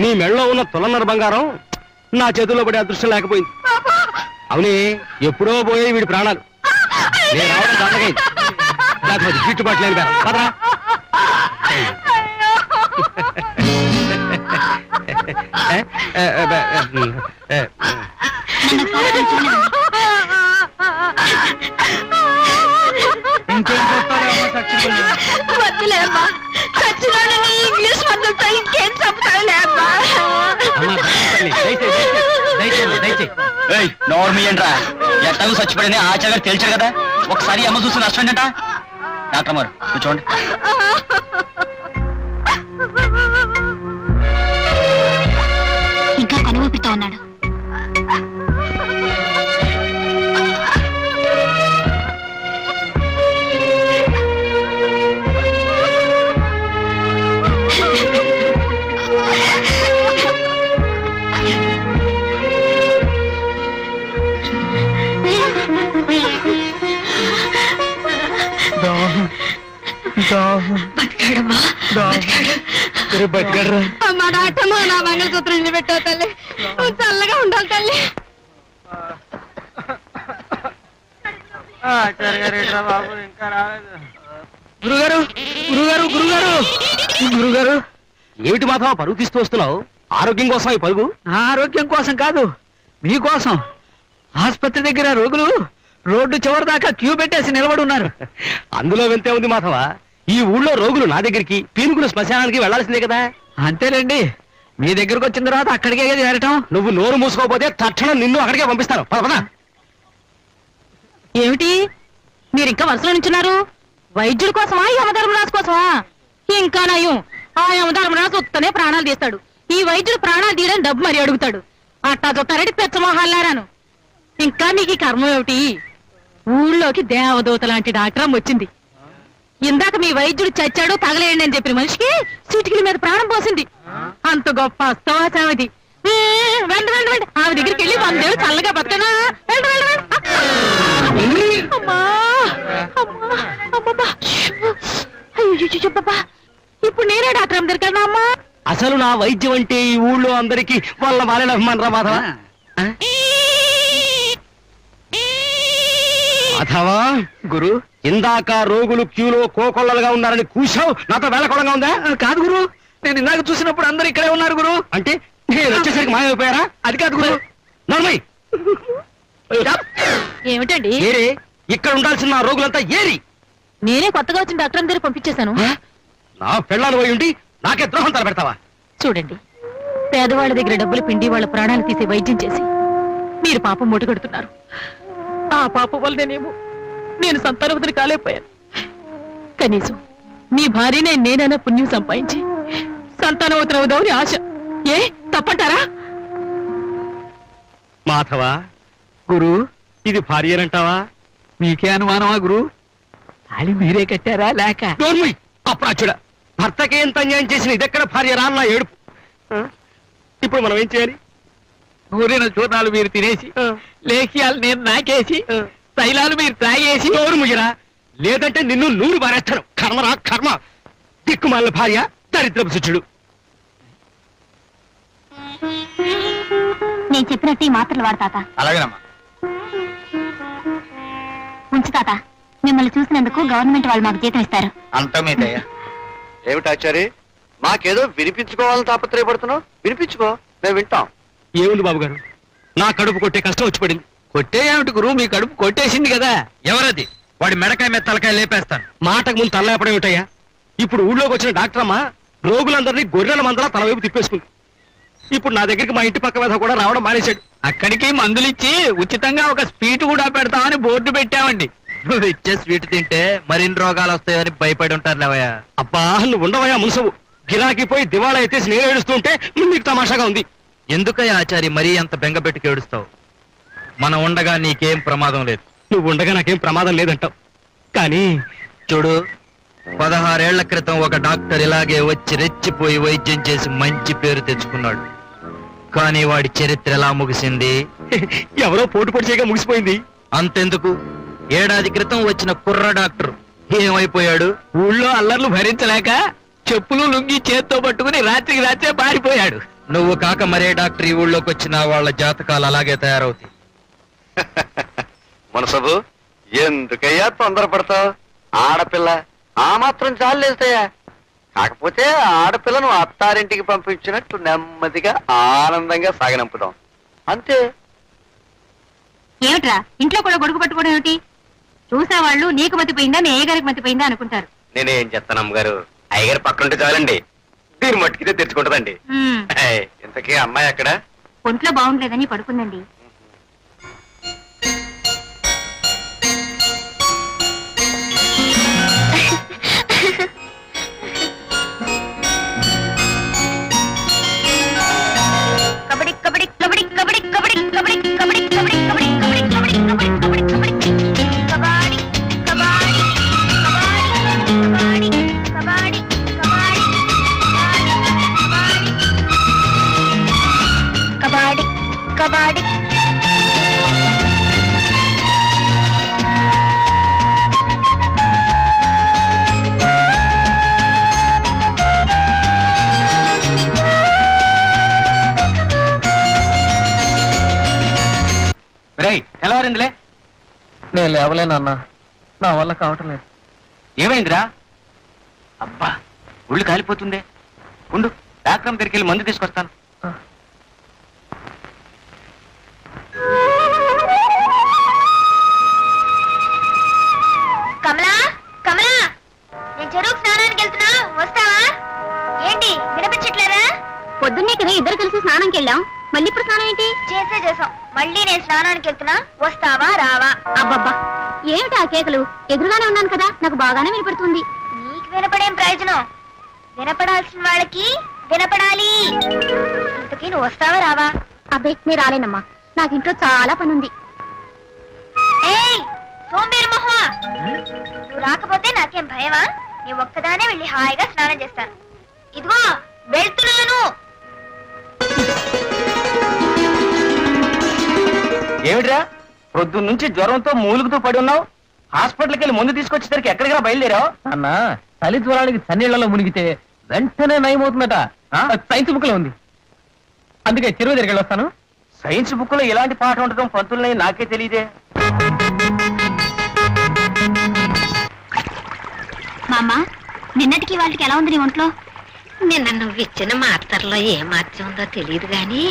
నీ మెడలో ఉన్న తులన్నర బంగారం నా చేతుల్లో పడే అదృష్టం లేకపోయింది. అవునే, ఎప్పుడో పోయే వీడి ప్రాణాలు. నేను రావడం దండగైంది. లేకపోతే గిట్టుబాటు లేని బేరం. పదరా. ఇంకేం చూస్తారేమో చచ్చిపోయింది. వద్దులేమ్మా, చచ్చినాడు నీ ఇంగ్లీష్ మందులతో ఇంకేం చెప్తాడులే అమ్మా. అమ్మా, దయచేయి. నోర్మి ఏంట్రా, ఎట్టకు చచ్చిపోయింది ఆచార్య తెలిసారు కదా. ఒకసారి అమ్మ చూసి నష్టం ఏంటంట. డాక్టర్ మరి కూర్చోండి. ఇంకా కనువిపుతో ఉన్నాడు. అమ్మా డాక్టర్, నా మంగళసూత్రం నిలబెట్టావు తల్లి. చల్లగా ఉండాలి తల్లి. గురుగారు గురుగారు గురుగారు గురుగారు, ఏమిటి మాధవ పరుగు తీస్తూ వస్తున్నావు? ఆరోగ్యం కోసం ఈ పరుగు? నా ఆరోగ్యం కోసం కాదు, మీకోసం. ఆసుపత్రి దగ్గర రోగులు రోడ్డు చివరి దాకా క్యూ పెట్టేసి నిలబడి ఉన్నారు. అందులో వింతే ఉంది మాధవ. ఈ ఊళ్ళో రోగులు నా దగ్గరికి, పీనుగులు శ్మశానానికి వెళ్లాల్సిందే కదా. అంతేలేండి, మీ దగ్గరకు వచ్చిన తర్వాత అక్కడికే కదా చేరటం. నువ్వు నోరు మూసుకోకపోతే తక్షణం నిన్ను అక్కడికే పంపిస్తాను. పద పద. ఏమిటి మీరు ఇంకా వరుసలో నించున్నారు? వైద్యుడి కోసమా, యమధర్మరాజు కోసమా? ఇంకా నయం, ఆ యమధర్మరాజు వస్తేనే ప్రాణాలు తీస్తాడు. ఈ వైద్యుడు ప్రాణాలు తీయడం డబ్బు మరి అడుగుతాడు. అట్టా చూస్తారంటే పెచ్చమోహాలారాను. ఇంకా మీకు ఈ కర్మ ఏమిటి? ఊళ్ళోకి దేవదూత లాంటి డాక్టర్ వచ్చింది. ఇందాక మీ వైద్యుడు చచ్చాడు తగలేయండి అని చెప్పిన మనిషికి చిటికల మీద ప్రాణం పోసింది. అంత గొప్ప అస్తవాచామది. వెంట వెంట వెంట ఆమె దగ్గరికి వెళ్ళి 100 ఏళ్ళు చల్లగా బతకనా? వెంట వెంట వెంట. అమ్మా అమ్మా అమ్మబ్బా, అయ్యో, ఇప్పుడు నేనే డాక్టర్ అమ్మ దగ్గరికి వెళ్ళనా అమ్మా? అసలు నా వైద్యం అంటే ఈ ఊళ్ళో అందరికి వాళ్ళ వాళ్ళ అభిమానరా మాధవ? మాధవా, గురు, ఇందాక రోగులు క్యూలో కోకొల్లలుగా ఉన్నారని కూశావు, నాతో వేళకోళంగా ఉందా? కాదు గురు, నేను ఇందాక చూసినప్పుడు అందరు ఇక్కడే ఉన్నారు గురు. అంటే నేను వచ్చేసరికి మాయమైపోయారా? అది కాదు గురు. నర్మయ్, ఏమిటండి? ఏరే, ఇక్కడ ఉండాల్సిన నా రోగులంతా ఏరి. నేనే కొత్తగా వచ్చిన డాక్టర్ దగ్గర పంపించేశాను. నా పెళ్ళాలు పోయి ఉండి నాకే ద్రోహం తలపెడతావా? చూడండి, పేదవాళ్ళ దగ్గర డబ్బులు పిండి వాళ్ళ ప్రాణాలు తీసే వైద్యం చేసి మీరు పాపం మూటగడుతున్నారు. ఆ పాపం వల్లనేమో నేను సంతానవతిని కాలేకపోయాను. కనీసం మీ భార్యనే నేనైనా పుణ్యం సంపాదించి సంతానవతిని అవుదామని ఆశ. ఏ తప్పంటారా? మాధవ, గురు, ఇది భార్యనంటావా? మీకే అనుమానమా గురు? అది మీరే కట్టారా లేక? డోర్మయ్, అప్రాచుడా, భర్తకి ఎంత అన్యాయం చేసిన ఇదెక్కడ భార్య రా నా ఏడుపు. ఇప్పుడు మనం ఏం చేయాలి? ఊరిన చూర్ణాలు మీరు తినేసి, లేఖ్యాలు నేను నాకేసి, తైలాలు మీరు తాగేసి. నోరు ముయ్యరా, లేదంటే నిన్ను నూరు బారేస్తాను. కర్మరా కర్మ, దిక్కుమాలిన భార్య, దరిద్రపు శిష్యుడు. నేను చెప్పినట్టు ఈ మాత్రలు వాడతాత. అలాగేనమ్మా. ఉంచు తాత, మిమ్మల్ని చూసినందుకు గవర్నమెంట్ వాళ్ళు మాకు జీతం ఇస్తారు. అంతా మీదయ్యా. ఏమిటాచారి, మాకేదో వినిపించుకోవాలని తాపత్రయపడుతున్నావు? వినిపించుకో, మేము వింటాం. ఏముంది బాబు గారు, నా కడుపు కొట్టే కష్టం వచ్చి పడింది. కొట్టేయేమిటి గురు, మీ కడుపు కొట్టేసింది కదా. ఎవరది? వాడి మెడకాయ మీద తలకాయ లేపేస్తాను. మాటకు ముందు తల్లేపడం ఏమిటయ్యా? ఇప్పుడు ఊళ్ళోకి వచ్చిన డాక్టర్ అమ్మ రోగులందరినీ గొర్రెల మందలా తల వైపు తిప్పేసుకుంది. ఇప్పుడు నా దగ్గరికి మా ఇంటి పక్క మీద కూడా రావడం మానేశాడు. అక్కడికి మందులిచ్చి ఉచితంగా ఒక స్వీట్ కూడా పెడతామని బోర్డు పెట్టామండి. నువ్వు ఇచ్చే స్వీట్ తింటే మరిన్ని రోగాలు వస్తాయని భయపడి ఉంటారు లేవయ్యా. అబ్బా, నువ్వు ఉండవయ్యా ముసవు. గిరాకీ పోయి దివాళా ఎత్తేసి నేను ఏడుస్తుంటే నీకు తమాషాగా ఉంది. ఎందుకయ్యా ఆచారి మరీ అంత బెంగ పెట్టుకు ఏడుస్తావు? మనం ఉండగా నీకేం ప్రమాదం లేదు. నువ్వు ఉండగా నాకేం ప్రమాదం లేదంటావు, కానీ చూడు, 16 ఏళ్ల క్రితం ఒక డాక్టర్ ఇలాగే వచ్చి రెచ్చిపోయి వైద్యం చేసి మంచి పేరు తెచ్చుకున్నాడు. కానీ వాడి చరిత్ర ఎలా ముగిసింది? ఎవరో పోటు పొడి చేయగా ముగిసిపోయింది. అంతెందుకు, ఏడాది క్రితం వచ్చిన కుర్ర డాక్టర్ ఏమైపోయాడు? ఊళ్ళో అల్లర్లు భరించలేక చెప్పులు లుంగి చేత్తో పట్టుకుని రాత్రికి రాత్రే పారిపోయాడు. నువ్వు కాక మరే డాక్టర్ ఈ ఊళ్ళోకి వచ్చినా వాళ్ళ జాతకాలు అలాగే తయారవుతాయి. మనసబు ఎందుకయ్యా తొందరపడతావు? ఆడపిల్ల ఆ మాత్రం చాలేస్తాయా? కాకపోతే ఆడపిల్లను అత్తారింటికి పంపించినట్టు నెమ్మదిగా ఆనందంగా సాగనంపుదాం అంతే. ఏమిట్రా ఇంట్లో కూడా గొడుగు పట్టుకోవడం ఏమిటి? చూసా వాళ్ళు నీకు మతిపోయిందా మీ అయ్యగారికి మతిపోయిందా అనుకుంటారు. నేనేం చేస్తాను అమ్మగారు, అయ్యగారు పక్కనుంటే చాలండి, దీని మట్టుకితే తెచ్చుకుంటదండి. ఇంతకీ అమ్మాయి అక్కడ? ఒంట్లో బాగుండలేదని పడుకుందండి. కబడ్డీ కబడ్డీ కబడ్డీ కబడ్డీ కబడ్డీ కబడ్డీ కబడ్డీ కబడ్డీ కబడ్డీ కబడ్డీ కబడ్డీ కబడ్డీ కబడ్డీ కబడ్డీ కబడ్డీ కబడ్డీ కబడ్డీ. తెల్లవారిందిలే. నేను లేవలేనన్నా, నా వల్ల కావటం లేదు. ఏమైందిరా? అబ్బా ఒళ్ళు కాలిపోతుందే. ఉండు, డాక్టర్ దగ్గరికి వెళ్ళి మందు తీసుకొస్తాను. కమలా కమలా, నేను చెరువుకు స్నానానికి వెళ్తున్నా, వస్తావా? ఏంటి వినిపించట్లేదా? పొద్దున్నే కదా ఇద్దరు కలిసి స్నానంకి వెళ్ళాం, మళ్ళీ ఇప్పుడు స్నానం ఏంటి? చేసాం, మళ్ళీ నేను స్నానానికి వెళ్తున్నా, వస్తావా రావా? అబ్బబ్బా ఏమిటి ఆ కేకలు? ఎదురుగానే ఉన్నాను కదా, నాకు బాగానే వినపడుతుంది. నీకు వినపడేం ప్రయోజనం? వినపడాల్సిన వాళ్ళకి వినపడాలి. ఇంతకీ నువ్వు వస్తావా రావా? అబ్బే నేను రాలేనమ్మా, నాకు ఇంట్లో చాలా పని ఉంది. ఏయ్ సోంబేరు మొహమా, నువ్వు రాకపోతే నాకేం భయమా? నీ ఒక్కదానే వెళ్ళి హాయిగా స్నానం చేస్తాను. ఇదిగో వెళ్తున్నాను. ఏమిట్రా పొద్దున్న నుంచి జ్వరంతో మూలుగుతూ పడి ఉన్నావు? హాస్పిటల్కి వెళ్ళి ముందు తీసుకొచ్చేసరికి ఎక్కడికి బయలుదేరావు? అన్న చలి జ్వరానికి చన్నీళ్లలో మునిగితే వెంటనే నయమవుతుందట. సైన్స్ బుక్ లో ఉంది, అందుకే చెరువు దగ్గరికి వస్తాను. సైన్స్ బుక్ లో ఇలాంటి పాఠం ఉండటం పంతులున్నాయి నాకే తెలియదే. మామ నిన్నటికి వాళ్ళకి ఎలా ఉంది నీ ఒంట్లో? నిన్న నువ్వు ఇచ్చిన మాత్రలో ఏ మార్చం ఉందో తెలియదు గాని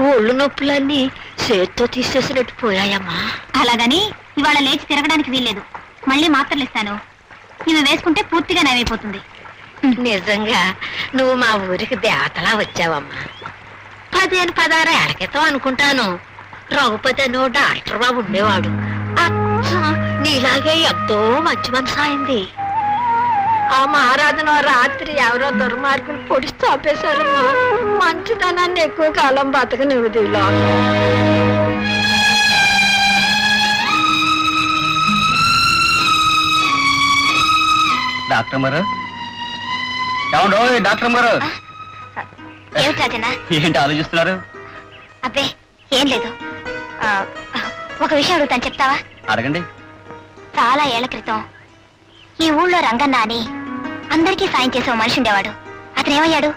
ఒళ్ళు నొప్పులన్నీ చేత్తో తీసేసినట్టు పోయాయమ్మా. అలాగని ఇవాళ లేచి తిరగడానికి వీల్లేదు, మళ్ళీ మాత్రలు ఇస్తాను, ఇవి వేసుకుంటే పూర్తిగా నయమైపోతుంది. నిజంగా నువ్వు మా ఊరికి దేవతలా వచ్చావమ్మా. 15-16 ఏళ్ల క్రితం అనుకుంటాను రఘుపతి అని డాక్టర్ బాబు ఉండేవాడు. అచ్చం నీలాగే ఎంతో మంచి మనసు అయింది. ఆ మహారాజును రాత్రి ఎవరో దుర్మార్గులు పొడిచి చంపేశారమ్మా. మంచితనాన్ని ఎక్కువ కాలం బతకనివ్వదు ఇలా. డాక్టర్ గారు, ఏమండో డాక్టర్ గారు, ఏమిటి రాజనా? ఏంటి ఆలోచిస్తున్నారు? అబ్బే ఏం లేదు, ఒక విషయం అడుగుతాను, చెప్తావా? అడగండి. చాలా ఏళ్ల క్రితం ఈ ఊళ్ళో రంగన్న అని అందరికీ సాయం చేసే ఓ మనిషి ఉండేవాడు. అతను ఏమయ్యాడు?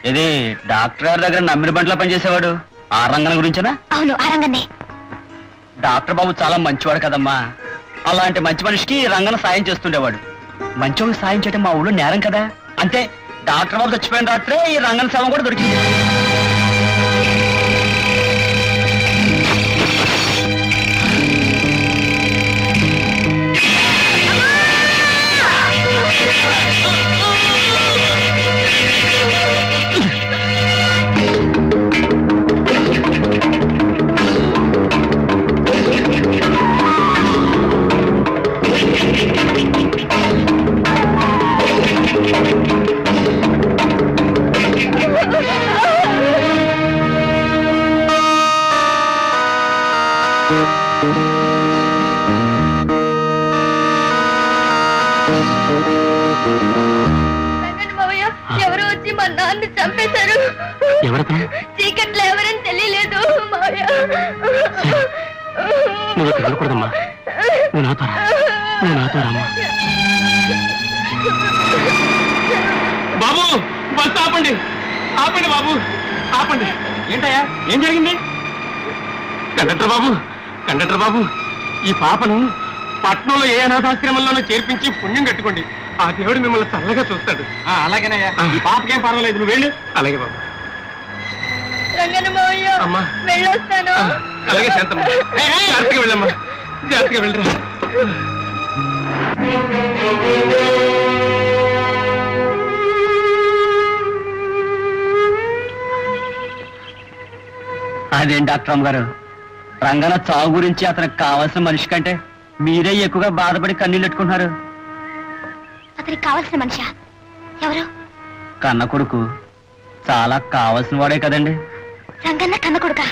ఇది డాక్టర్ గారి దగ్గర నమ్మిన బంట్లో పనిచేసేవాడు. ఆ రంగన గురించేనా? అవును, ఆ రంగన్నే. డాక్టర్ బాబు చాలా మంచివాడు కదమ్మా. అలాంటి మంచి మనిషికి రంగన సాయం చేస్తుండేవాడు. మంచోళ్ళకి సాయం చేయడం మా ఊళ్ళో నేరం కదా. అంతే, డాక్టర్ బాబు చచ్చిపోయిన రాత్రే ఈ రంగన శవం కూడా దొరికింది. ఎవరు వచ్చి మా నాన్న చంపేశారు. చీకట్లో ఎవరని తెలియలేదు మావయ్య. నువ్వు వెళ్ళకూడదమ్మా, నువ్వు నాతో రామ్మా. బాబు బస్ ఆపండి, ఆపండి బాబు, ఆపండి. ఏంటయ్యా, ఏం జరిగింది? కండక్టర్ బాబు, ఈ పాపను పట్నంలో ఏ అనాథాశ్రమంలోనూ చేర్పించి పుణ్యం కట్టుకోండి. ఆ దేవుడు మిమ్మల్ని చల్లగా చూస్తాడు. అలాగేనయ్యా, ఈ పాపకేం పర్వాలేదు, నువ్వు వెళ్ళు. అలాగే బాబు. అమ్మా వెళ్ళొస్తాను. అలాగే శాంతమ్మ, జాగ్రత్తగా వెళ్ళమ్మా, జాగ్రత్తగా వెళ్ళరా. అదేం డాక్టర్ అమ్మ గారు, రంగన చావు గురించి అతనికి కావాల్సిన మనిషి కంటే మీరే ఎక్కువగా బాధపడి కన్నీళ్ళు పెట్టుకుంటున్నారు. అతనికి కావాల్సిన మనిషా? ఎవరు? కన్న కొడుకు చాలా కావాల్సిన వాడే కదండి. రంగన్న కన్న కొడుక?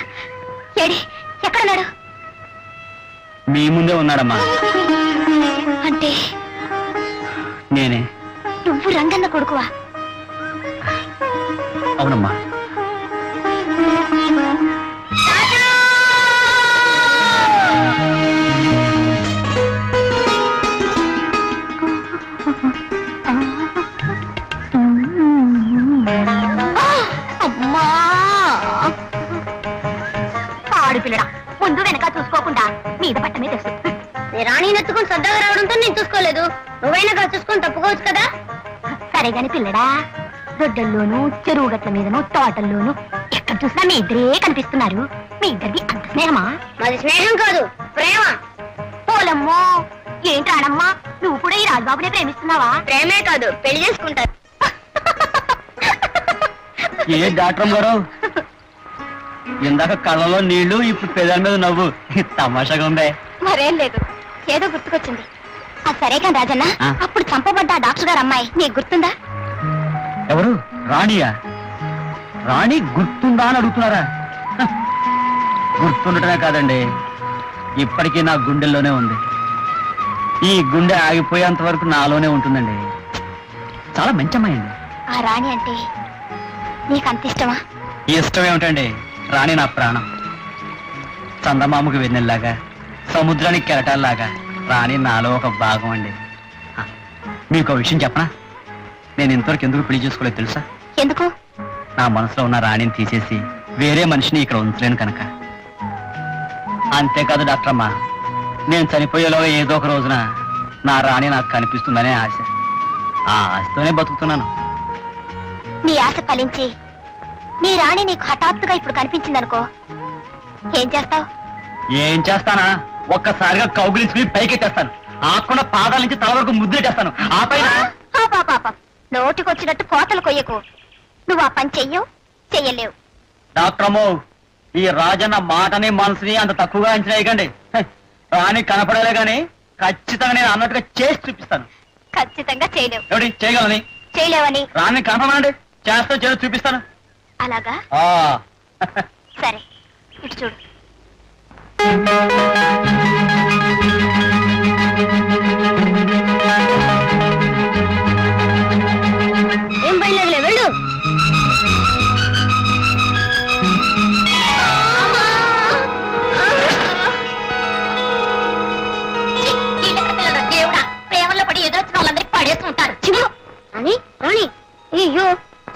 ఏడి, ఎక్కడున్నాడు? మీ ముందే ఉన్నాడమ్మా. అంటే నేనే. నువ్వు రంగన్న కొడుకువా? అవునమ్మా. అమ్మా, ఆడిపిల్లడా, ముందు వెనక చూసుకోకుండా మీద పట్టమే తెలుసు. రాణి నెత్తుకుని సర్దాగా రావడంతో నేను చూసుకోలేదు. నువ్వైనా చూసుకొని తప్పుకోవచ్చు కదా. సరే గాని పిల్లడా, దొడ్డల్లోనూ చెరువు గట్ల మీదనూ తోటల్లోనూ ఎక్కడ చూసినా మీ ఇద్దరే కనిపిస్తున్నారు. మీ ఇద్దరికి అంత స్నేహమా? మాది స్నేహం కాదు, ప్రేమ. పోలమ్మో, ఏంటి రాడమ్మా, నువ్వు కూడా ఈ రాజబాబునే ప్రేమిస్తున్నావా? ప్రేమే కాదు, పెళ్లి చేసుకుంటారు. ఏ డాక్టర్ గారు, ఇందాక కళ్ళలో నీళ్లు, ఇప్పుడు పెదాల మీద నవ్వు, తమాషాగా ఉందే. మరేం లేదు, ఏదో గుర్తుకొచ్చింది. సరే కానీ రాజన్న, అప్పుడు చంపబడ్డ డాక్టర్ గారు అమ్మాయి నీకు గుర్తుందా? ఎవరు? రాణియా? రాణి గుర్తుందా అని అడుగుతున్నారా? హ, గుర్తుండటమే కాదండి, ఇప్పటికీ నా గుండెల్లోనే ఉంది. ఈ గుండె ఆగిపోయేంత వరకు నాలోనే ఉంటుందండి. చాలా మంచి అమ్మాయి అండి. ఆ రాణి అంటే నీకు అంత ఇష్టమా? ఇష్టం ఏమిటండి, రాణి నా ప్రాణం. చందమామకు వెన్నెల్లాగా, సముద్రానికి కెరటాల్లాగా రాణి నాలో ఒక భాగం అండి. మీకు ఒక విషయం చెప్పనా? నేను ఇంతవరకు ఎందుకు పెళ్లి చేసుకోలేదు తెలుసా? ఎందుకు? నా మనసులో ఉన్న రాణిని తీసేసి వేరే మనిషిని ఇక్కడ ఉంచలేను కనుక. అంతేకాదు డాక్టర్ అమ్మా, నేను చనిపోయేలోగా ఏదో ఒక రోజున నా రాణి నాకు కనిపిస్తుందనే ఆశ. ఆ ఆశతోనే బతుకుతున్నాను. నీ ఆశ ఫలించి నీ రాణి నీకు హఠాత్తుగా ఇప్పుడు కనిపించిందనుకో, ఏం చేస్తావు? ఏం చేస్తానా? ఒక్కసారిగా కౌగిలించుకుని పైకెట్టేస్తాను. ఆకుండా పాదాల నుంచి తల వరకు ముద్దులెట్టేస్తాను. ఆ పైన నోటికొచ్చినట్టు కోతలు కొయ్యకు. నువ్వు ఆ పని చెయ్యలేవు. డాక్టర్ అమ్మో, ఈ రాజన్న మాటని మనసుని అంత తక్కువగా అంచనా వేయకండి. రాణి కనపడలే గాని ఖచ్చితంగా నేను అన్నట్టుగా చేసి చూపిస్తాను. ఖచ్చితంగా చేయలేవు. ఎవడి చేయగలని? చేయలేవని రాణి కనపడమండి, చేస్తా చేసి చూపిస్తాను. అలాగా? ఆ సరే, ఇటు చూడు. ఏం బయలుదేరలే, వెళ్ళు. దేవుడా, ప్రేమలో పడి ఎదురొచ్చిన వాళ్ళందరికీ పడేస్తుంటారు. అని రాణి, అయ్యో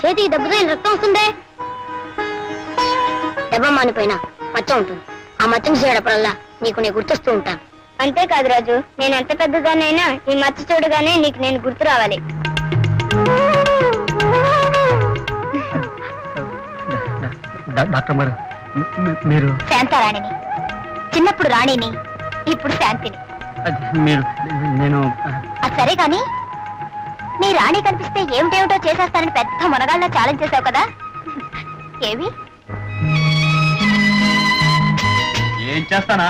చేతికి దెబ్బతో రక్తం వస్తుందే. దెబ్బ మానిపోయినా మచ్చ ఉంటుంది. ఆ మచ్చను చేయడప్పుడల్లా నీకు నేను గుర్తొస్తూ ఉంటాను. అంతేకాదు రాజు, నేను ఎంత పెద్దదానైనా ఈ మచ్చ చూడగానే నీకు నేను గుర్తు రావాలి. డాక్టర్ గారు, మీరు శాంతారాణిని, చిన్నప్పుడు రాణిని, ఇప్పుడు శాంతిని. మీరు నేను అది సరే గాని, నీ రాణి కనిపిస్తే ఏమిటేమిటో చేసేస్తానని పెద్ద మునగాళ్ళ ఛాలెంజ్ చేసావు కదా, ఏవి? ఏం చేస్తానా?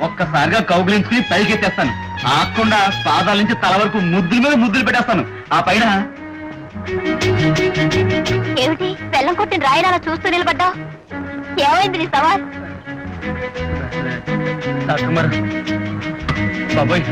ఒక్కసారిగా కౌగిలించుకుని పైకెత్తేస్తాను. ఆకుండా పాదాల నుంచి తల వరకు ముద్దుల మీద ముద్దులు పెట్టేస్తాను. ఆ పైన ఏమిటి బెల్లం కొట్టిన రాయిలా చూస్తూ నిలబడ్డావు? ఏమైంది నీ సవాల్? డాక్టర్ గారు, బాబోయ్,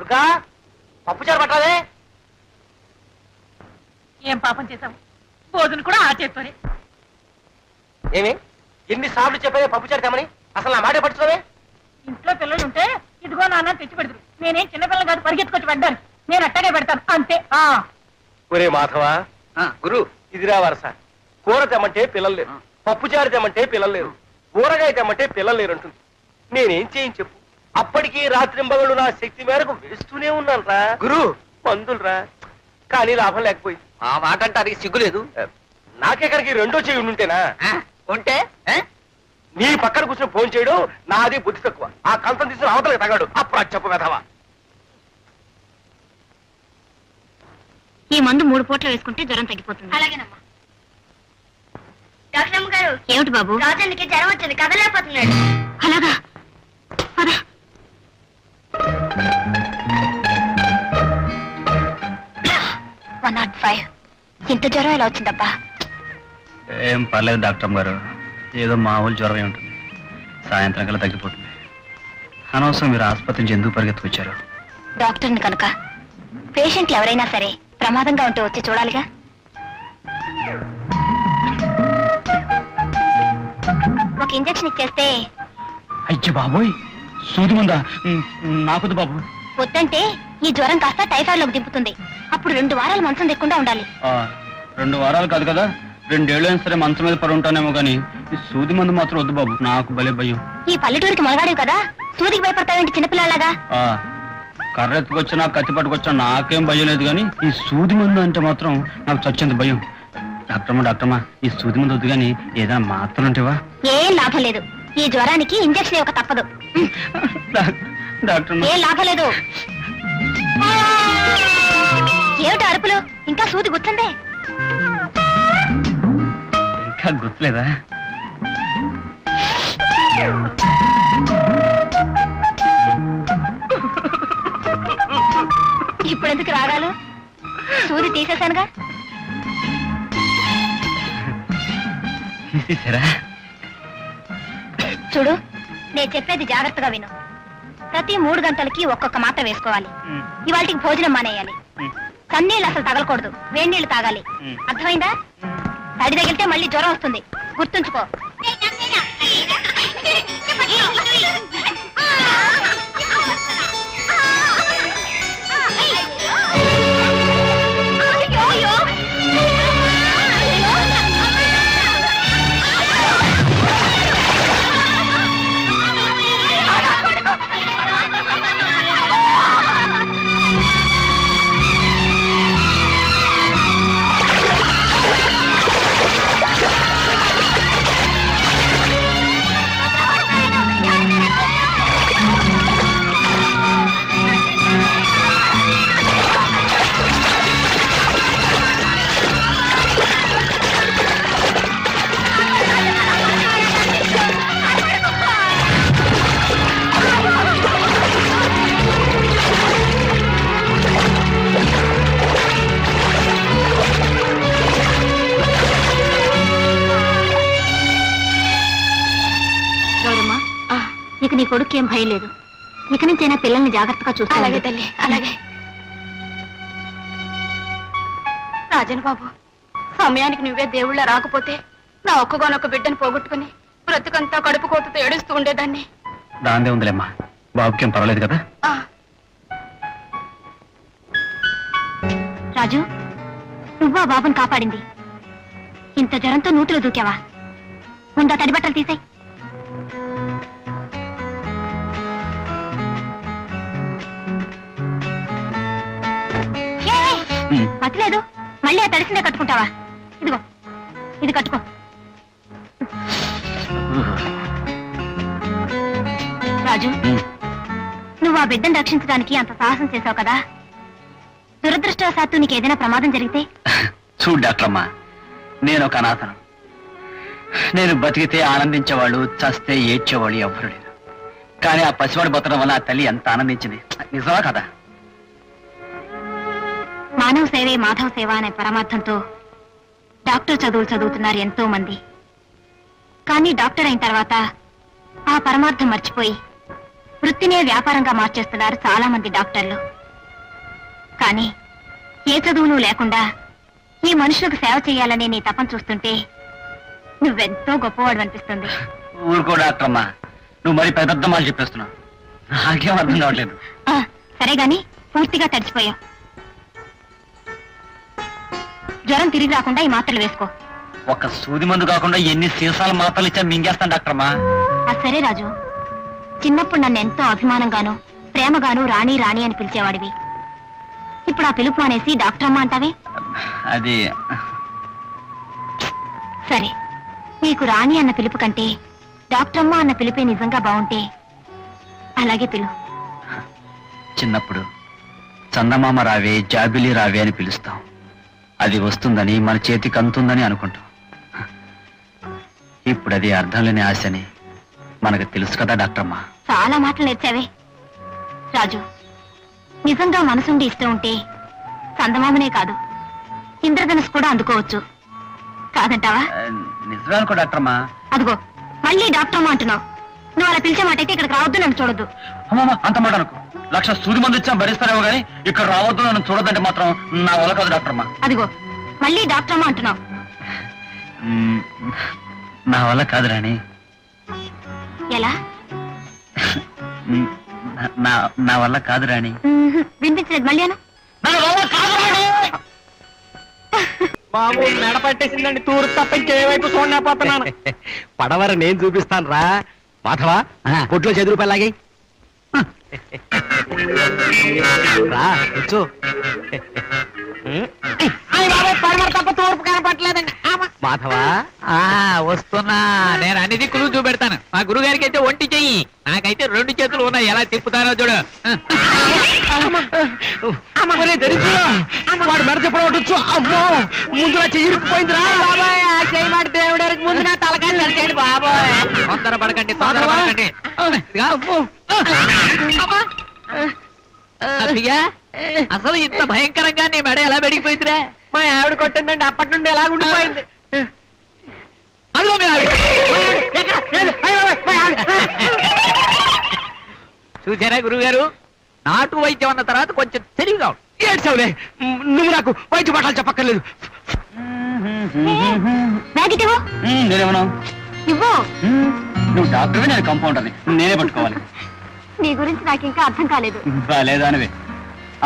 దుర్గా పప్పుచారు పట్టాలే. ఏం పాపం చేశావు? భోజనం కూడా ఆ చేత్తోనే. ఏమి ఎన్నిసార్లు చెప్పేదే పప్పుచారు తెమ్మని? అసలు నా మాట పట్టుకోవే. ఇంట్లో పిల్లలు ఉంటే ఇదిగో నాన్న తెచ్చి పెడతారు. నేనేం చిన్నపిల్లలు కాదు పరిగెత్తుకొచ్చి పెట్టాను. నేను అట్టగే పెడతాను అంతే. ఒరే మాధవా, గురు ఇదిరా వరస. కూర తెమ్మంటే పిల్లలు లేరు, పప్పుచారు తెమ్మంటే పిల్లలు లేరు, ఊరగాయ తెమ్మంటే పిల్లలు లేరు అంటుంది. నేనేం చేయని చెప్పు? అప్పటికి రాత్రింబగళ్ళు నా శక్తి మేరకు వేస్తూనే ఉన్నాను రా గురు. మందులురా, కానీ లాభం లేకపోయింది. ఆ మాట అంటే అది సిగ్గులేదు. నాకెక్కడికి రెండో చేయి ఉంటేనా? ఉంటే నీ పక్కన కూర్చొని ఫోన్ చేయడం నాది బుద్ధి తక్కువ. ఆ కంతం తీసుకుని అవతలకి తగాడు. అప్పుడు అది చెప్పు వెధవా. ఈ మందు 3 పూటలు వేసుకుంటే జ్వరం తగ్గిపోతుంది. అలాగేనమ్మా. డాక్టర్ అమ్మ గారు, ఏమిటి బాబు? రాజన్కి జ్వరం వచ్చింది, కదలేకపోతున్నాడు. అలాగా? పద. 105. ఇంత జ్వరం ఎలా వచ్చిందబ్బా? ఏం పర్లేదు డాక్టర్ గారు, ఏదో మామూలు జ్వరమే ఉంటుంది. సాయంత్రం కల్లా తగ్గిపోతుంది. అనవసరం మీరు ఆసుపత్రి నుంచి ఎందుకు పరిగెత్తుకొచ్చారు? డాక్టర్ని కనుక పేషెంట్లు ఎవరైనా సరే ప్రమాదంగా ఉంటే వచ్చి చూడాలిగా. ఒక ఇంజెక్షన్ ఇచ్చేస్తే. అయ్య బాబోయ్, సూది ముందా? నాకొద్దు బాబు. వద్దంటే ఈ జ్వరం కాస్త టైఫాయిడ్ లోకి దింపుతుంది. అప్పుడు 2 వారాలు మంచం దిక్కుండా ఉండాలి. 2 వారాలు కాదు కదా, 2 ఏళ్ళు అయినా సరే మంచం మీద పడి ఉంటానేమో గానీ ఈ సూది మందు మాత్రం వద్దు బాబు, నాకు భలే భయం. ఈ పల్లెటూరికి మొలగాడివి కదా, సూదికి భయపడతావేంటి చిన్నపిల్లలాగా? కర్ర ఎత్తుకొచ్చినా కత్తి పట్టుకొచ్చినా నాకేం భయం లేదు, కానీ ఈ సూది మందు అంటే మాత్రం నాకు చచ్చేంత భయం. డాక్టర్మా ఈ సూది మందు వద్దు కానీ ఏదైనా మాత్రం ఉంటేవా? ఏం లాభం లేదు, ఈ జ్వరానికి ఇంజెక్షన్ ఇవ్వక తప్పదు. డాక్టర్ ఏం లాభం లేదు. ఏమిటి అరుపులు? ఇంకా సూది గుర్తుందే? ఇంకా గుర్తులేదా? ఇప్పుడెందుకు రాగాలు? సూది తీసేశానుగా. చూడు, నేను చెప్పేది జాగ్రత్తగా విను. ప్రతి 3 గంటలకి ఒక్కొక్క మాత్ర వేసుకోవాలి. ఇవాళకి భోజనం మానేయాలి. కన్నీళ్ళు అసలు తగలకూడదు, వేడి నీళ్లు తాగాలి. అర్థమైందా? తడి తగిలితే మళ్ళీ జ్వరం వస్తుంది, గుర్తుంచుకో. ఇక నీ కొడుకు ఏం భయం లేదు. ఇక నుంచైనా పిల్లల్ని జాగ్రత్తగా చూస్తా. అలాగే తల్లి, అలాగే. రాజన్ బాబు, సమయానికి నువ్వే దేవుళ్ళ రాకపోతే నా ఒక్కగానొక్క బిడ్డను పోగొట్టుకుని బ్రతుకంతా కడుపు కోతతో ఏడుస్తూ ఉండేదాన్ని. దాందే ఉందిలేమ్మా, బాబుకేం పర్వాలేదు కదా. రాజు, నువ్వా బాబుని కాపాడింది? ఇంత జ్వరంతో నూతిలో దూకావా? ముందా తడి బట్టలు తీసాయి. మతిలేదు, మళ్ళీ ఆ తడిసిందే కట్టుకుంటావా? ఇదిగో, ఇది కట్టుకో. రాజు, నువ్వు ఆ బిడ్డను రక్షించడానికి అంత సాహసం చేశావు కదా, దురదృష్టవశాత్తు నీకు ఏదైనా ప్రమాదం జరిగితే? చూడు డాక్టరమ్మా, నేను ఒక అనాథను. నేను బతికితే ఆనందించేవాళ్ళు, చస్తే ఏడ్చేవాళ్ళు ఎవరు లేరు. కానీ ఆ పసివాడు బతకడం వల్ల ఆ తల్లి ఎంత ఆనందించింది. నిజమా కదా? మానవ సేవే మాధవ సేవ అనే పరమార్థంతో డాక్టర్ చదువులు చదువుతున్నారు ఎంతో మంది. కానీ డాక్టర్ అయిన తర్వాత ఆ పరమార్థం మర్చిపోయి వృత్తినే వ్యాపారంగా మార్చేస్తున్నారు చాలా మంది డాక్టర్లు. కానీ ఏ చదువును లేకుండా ఈ మనుషులకు సేవ చేయాలనే నీ తపన చూస్తుంటే నువ్వెంతో గొప్పవాడు అనిపిస్తుంది. ఊరుకో డాక్టర్ అమ్మా, నువ్వు మరి పెద్ద మాట చెప్పేస్తున్నావు. నాకేం అర్థం కావట్లేదు. సరే గాని పూర్తిగా తడిచిపోయావు. జ్వరం తిరిగి రాకుండా ఈ మాత్రలు వేసుకో. ఒక సూది మందు కాకుండా ఎన్ని సీసాల మాత్రలు ఇచ్చా మింగేస్తాను డాక్టర్ అమ్మా. సరే రాజు, చిన్నప్పుడు నన్ను ఎంతో అభిమానంగాను ప్రేమగాను రాణి రాణి అని పిలిచేవాడివి. ఇప్పుడు ఆ పిలుపు అనేసి డాక్టర్ అమ్మ అంటావే? అది సరే, నీకు రాణి అన్న పిలుపు కంటే డాక్టర్ అమ్మ అన్న పిలిపే నిజంగా బాగుంటే అలాగే పిలు. చిన్నప్పుడు చందమామ రావే జాబిలి రావే అని పిలుస్తాం. అది వస్తుందని మన చేతికి అందుతుందని అనుకుంటాం. ఇప్పుడు అది అర్థం లేని ఆశని మనకు తెలుసు కదా డాక్టర్ అమ్మా. చాలా మాటలు నేర్చావే రాజు. నిజంగా మనసుండి ఇష్టం ఉంటే చందమామనే కాదు ఇంద్రధనుసు కూడా అందుకోవచ్చు. కాదంటావా? నిజమే అనుకో డాక్టర్ అమ్మా. అదిగో మళ్ళీ డాక్టర్ అమ్మ అంటున్నావు. నువ్వు అలా పిలిచే మాట అయితే ఇక్కడికి రావద్దు, నన్ను చూడొద్దు. అమ్మమ్మ అంత మాట అనుకో. 1,00,000 సూది మంది ఇచ్చా భరిస్తారేమో కానీ ఇక్కడ రావద్దు, నన్ను చూడొద్దంటే మాత్రం నా వల్ల కాదు డాక్టర్ అమ్మా. అదిగో మళ్ళీ డాక్టర్ అమ్మ అంటున్నావు. నా వల్ల కాదు రాణి. ఎలా? నా వల్ల కాదు రాణి. వినిపించలేదు, మళ్ళీ అను. బాబు మెడ పట్టేసిందండి, తూరు తప్ప ఇంకేవైపు చూడలేకపోతున్నాను. పడవర నేను చూపిస్తాను రా మాధవా. పొట్లో ₹10 రూపాయలాగి రా వచ్చు. తప్ప తూర్పు కనపట్లేదండి. మాధవా వస్తున్నా. నేను అన్ని దిక్కులు చూపెడతాను. మా గురుగారికి అయితే ఒంటి చెయ్యి, నాకైతే 2 చేతులు ఉన్నాయి. ఎలా తిప్పుతానో చూడు. వాడు మెడ చెప్పడం వచ్చు. అమ్మో ముందు నా చెయ్యి ఇరుక్కుపోయిందిరా బాబాయ్, ఆ చేయమాట దేవుడికి ముందు నా తలకాయ నడిచాడు బాబాయ్. తొందరపడకండి, తొందరపడకండి. అబ్బిగా, అసలు ఇంత భయంకరంగా నీ మెడ ఎలా పెరిగిపోయిందిరా? మా ఆవిడ కొట్టిందండి, అప్పటి నుండి ఎలా ఉండిపోయింది. అదిగో మీ ఆవిడ. చూసారా గురుగారు, నాటు వైద్యం అన్న తర్వాత కొంచెం తెలివిగా ఉంది. ఏడ్చావులే, నువ్వు నాకు వైద్య పాఠాలు చెప్పక్కర్లేదు. బ్యాగ్ ఇవ్వు. నేనేమన్నా ఇవ్వు. నువ్వు డాక్టర్వి, నేను కంపౌండర్ని, నేనే పట్టుకోవాలి. నీ గురించి నాకు ఇంకా అర్థం కాలేదు. బాలేదానివి.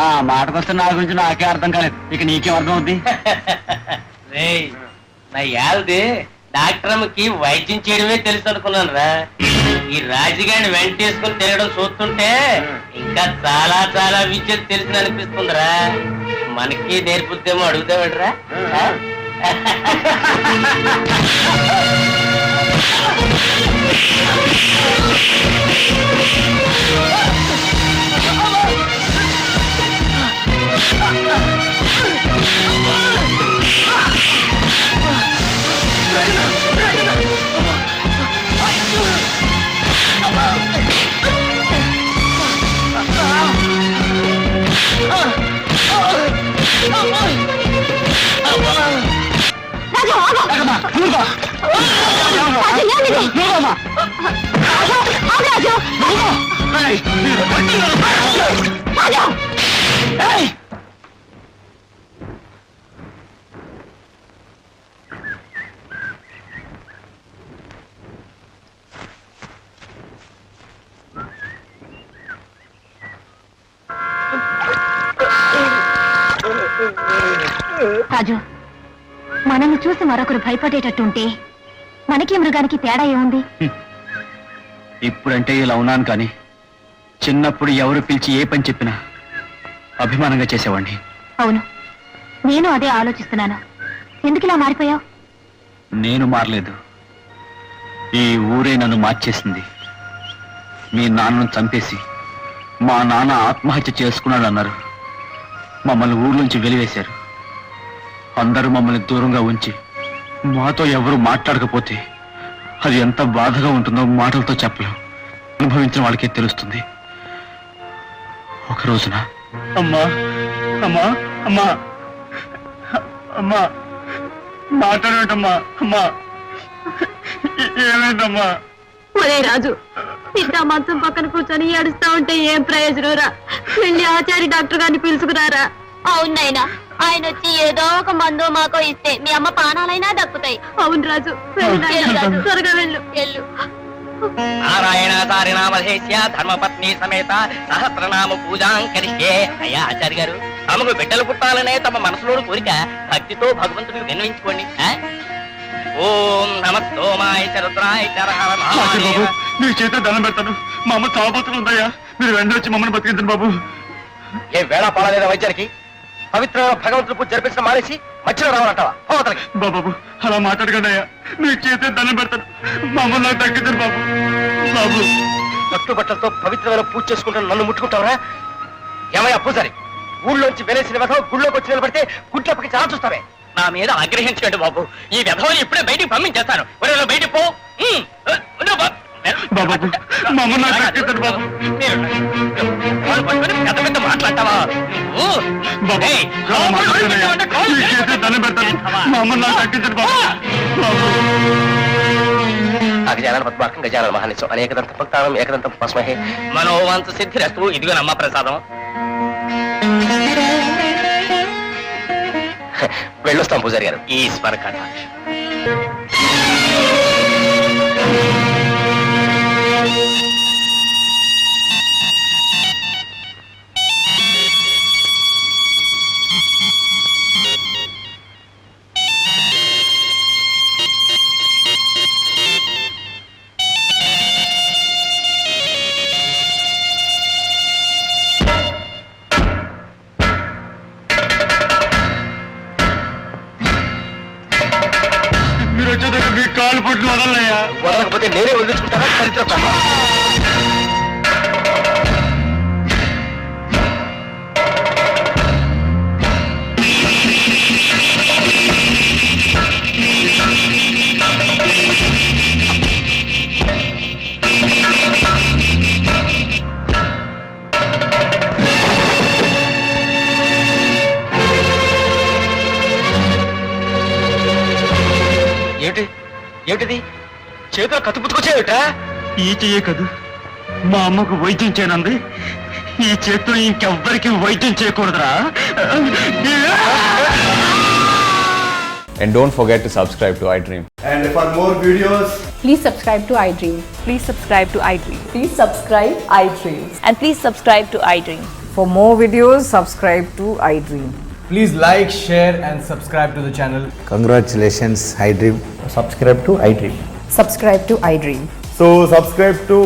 ఆ మాటకొస్తే నా గురించి నాకే అర్థం కాలేదు, ఇక నీకేం అర్థం అవుద్ది? నా యాల్ది డాక్టర్ అమ్మకి వైద్యం చేయడమే తెలుసు అనుకున్నాను రా. ఈ రాజుగారిని వెంటేసుకుని తిరగడం చూస్తుంటే ఇంకా చాలా చాలా విషయం తెలిసి అనిపిస్తుందిరా. మనకి నేర్పుద్దేమో అడుగుతావేట్రా? రాజు, మనల్ని చూసి మరొకరు భయపడేటట్టుంటే మనకి మృగానికి తేడా ఏముంది? ఇప్పుడంటే ఇలా ఉన్నాను కానీ చిన్నప్పుడు ఎవరు పిలిచి ఏ పని చెప్పినా అభిమానంగా చేసేవాడిని. అవును, నేను అదే ఆలోచిస్తున్నాను. ఎందుకు ఇలా మారిపోయావు? నేను మారలేదు, ఈ ఊరే నన్ను మార్చేసింది. మీ నాన్నను చంపేసి మా నాన్న ఆత్మహత్య చేసుకున్నాడు అన్నారు. మమ్మల్ని ఊర్లోంచి వెలివేశారు. అందరూ మమ్మల్ని దూరంగా ఉంచి మాతో ఎవరు మాట్లాడకపోతే అది ఎంత బాధగా ఉంటుందో మాటలతో చెప్పలేం. అనుభవించిన వాళ్ళకే తెలుస్తుంది. ఒక రోజున అమ్మా అమ్మా అమ్మా అమ్మా మాట్లాడటమ్మా అమ్మా ఏమైందమ్మా? ఒరే రాజు, ఇంత మంచం పక్కన కూర్చొని ఏడుస్తా ఉంటే ఏం ప్రయోజనం రా? వెళ్ళి ఆచారి డాక్టర్ గారిని పిలుచుకురారా. అవును నాయనా, ఆయన వచ్చి ఏదో ఒక మందు మాకో ఇస్తే మీ అమ్మ ప్రాణాలైనా దక్కుతాయి. అవును రాజు, వెళ్ళు రాజు, త్వరగా వెళ్ళు. నారాయణ సారినామధేశ్య ధర్మపత్ని సమేత సహస్రనామ పూజాం కరిష్యే. అయ్యా ఆచార్య గారు, తమకు బిడ్డలు పుట్టాలనే తమ మనసులోని కోరిక భక్తితో భగవంతుడికి విన్నవించుకోండి. ఓం నమస్తోమాయ రుద్రాయ బాబు, నీ చేత దండం పెడతాను. మా అమ్మ చావబోతుందయ్యా, మీరు వెంటనే వచ్చి మమ్మల్ని బతికించండి బాబు. ఏ వేళ పాడలేదా వైద్యానికి? పవిత్రమైన భగవంతుడి పూజ జరిపించడం మానేసి మధ్యలో రావాలంటావా? బాబు అలా మాట్లాడకండి అయ్యా, నీ చేత దండం పెడతాను. మమ్మల్ని నాకు తగ్గించండి బాబు. బాబు, పట్టు బట్టలతో పవిత్రమైన పూజ చేసుకుంటాను, నన్ను ముట్టుకుంటావరా? ఏమయ్యా పూజారి, ఊళ్ళోంచి వెలేసిన వెధవ గుళ్ళోకి వచ్చి నిలబడితే గుడ్లప్పకి చాలా చూస్తావే. నా మీద ఆగ్రహించకండి బాబు, ఈ వెధవ ఇప్పుడే బయటికి పంపించేస్తాను. బయటికి పో. బాబు మమ్మల్ని నాకు తగ్గించండి బాబు. పెద్ద పెద్ద మాట్లాడతావా బాబు అలా మాట్లాడకండి అయ్యా, నీ చేత దండం పెడతాను. మమ్మల్ని నాకు తగ్గించండి బాబు. బాబు అగజానన పద్మార్కం గజానన మహానిత్యం అనేకదంత భక్తానం ఏకదంతం పస్మహే మనోవాంత సిద్ధిరస్తు. ఇదిగో నమ్మ ప్రసాదం. వెళ్ళొస్తాం పూజారి గారు. ఈశ్వర కథ. మీరు వచ్చేదాకా మీ కాలు పట్టు వదలయ్యా. వదలకపోతే నేనే వదిలించుకుంటానా? చరిత్ర ఏమిటి ఏమిటిది? చేతులు కత్తిపుచ్చుకొచ్చాయట. ఈ చెయ్యే కదా మా అమ్మకు వైద్యం చేయనంది. ఈ చేతితో ఇంకెవ్వరికి వైద్యం చేయకూడదురా. And don't forget to subscribe to iDream. And for more videos, Please subscribe to iDream. Please subscribe to iDream. Please subscribe iDream. And please subscribe to iDream. For more videos, subscribe to iDream. please like, share and subscribe to the channel. Congratulations iDream. Subscribe to iDream. Subscribe to iDream. So subscribe to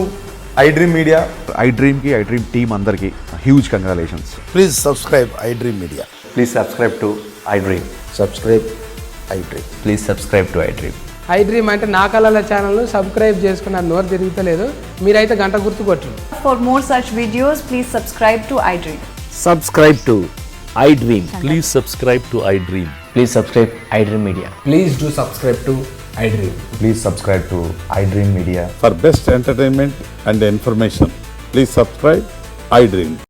iDream Media. iDream ki iDream team andarki huge congratulations. Please subscribe iDream media. Please subscribe to iDream. Subscribe iDream. Please subscribe to iDream. iDream అంటే నా కళల channel subscribe చేసుకున్న నోరు తిరుగుతలేదు. మీరైతే గంట గుర్తు కొట్టండి. For more such videos, please subscribe to iDream. Subscribe to iDream. Please subscribe to iDream. Please subscribe iDream Media. Please do subscribe to iDream. Please subscribe to iDream Media. For best entertainment and information, please subscribe iDream.